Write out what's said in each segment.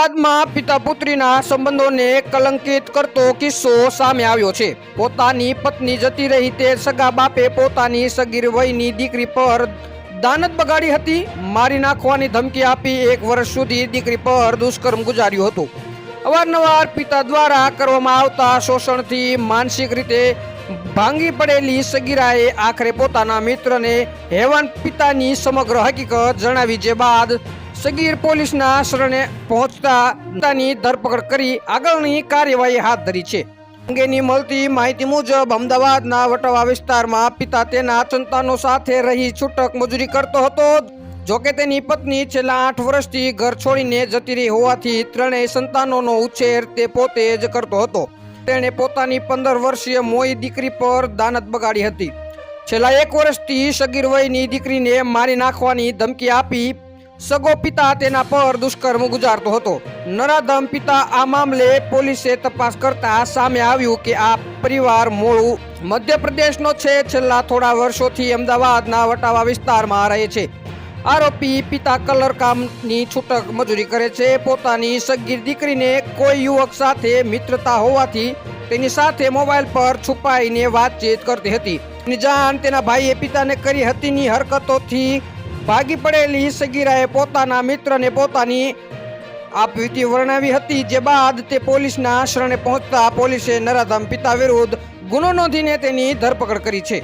અમદાવાદમાં પિતા પુત્રીના સંબંધોને કલંકિત કરતો કિસ્સો સામે આવ્યો છે। પોતાની પત્ની જતી રહી તે સગા બાપે પોતાની સગીર વયની દીકરી પર દાનત બગાડી હતી। મારી નાખવાની ધમકી આપી 1 વર્ષ સુધી દીકરી પર દુષ્કર્મ ગુજાર્યું હતું। અવારનવાર પિતા દ્વારા કરવામાં આવતા શોષણથી માનસિક રીતે ભાંગી પડેલી સગીરાએ આખરે પોતાના મિત્રને હેવાન પિતાની સમગ્ર હકીકત જણાવી, જે બાદ સગીર પોલીસના શરણે પહોંચતા પિતાની ધરપકડ કરી આગળની કાર્યવાહી હાથ ધરી છે। અંગેની મળતી માહિતી મુજબ અમદાવાદના વટવા વિસ્તારમાં પિતા તેના સંતાનો સાથે રહી છૂટક મજૂરી કરતો હતો। જોકે તેની પત્ની છેલ્લા 8 વર્ષથી ઘર છોડીને જતી રહી હોવાથી ત્રણેય સંતાનોનો ઉછેર તે પોતે જ કરતો હતો। તેણે પોતાની 15 વર્ષીય મોઈ દીકરી પર દાનત બગાડી હતી। છેલ્લા 1 વર્ષથી સગીર વયની દીકરીને મારી નાખવાની ધમકી આપી સગો પિતા તેના પર દુષ્કર્મ ગુજારતો હતો। નરાધમ પિતા આ મામલે પોલીસે તપાસ કરતા સામે આવ્યું કે આ પરિવાર મૂળ મધ્યપ્રદેશનો છે। છેલ્લા થોડા વર્ષોથી અમદાવાદના વટાવા વિસ્તારમાં રહે છે। આરોપી પિતા કલર કામની છૂટક મજૂરી કરે છે। પોતાની સગીર દીકરીને કોઈ યુવક સાથે મિત્રતા હોવાથી તેની સાથે મોબાઈલ પર છુપાઈને વાતચીત કરતી હતી। તેની જાણ તેના ભાઈએ પિતાને કરી હતીની હરકતોથી ભાગી પડેલી સગીરાએ પોતાના મિત્રને પોતાની આપવીતી વર્ણવી હતી, જે બાદ તે પોલીસના શરણે પહોંચતા પોલીસે નરાધમ પિતા વિરુદ્ધ ગુનો નોંધીને તેની ધરપકડ કરી છે।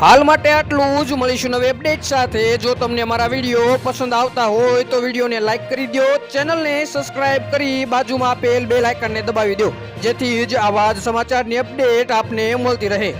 હાલ માટે આટલું જ। મળીશું નવી અપડેટ સાથે। જો તમને અમારા વિડીયો પસંદ આવતા હોય તો વિડીયોને લાઈક કરી દો, ચેનલને સબસ્ક્રાઇબ કરી બાજુમાં આપેલ બેલ આઇકનને દબાવી દો, જેથી જ આવા જ સમાચારની અપડેટ આપને મળતી રહે।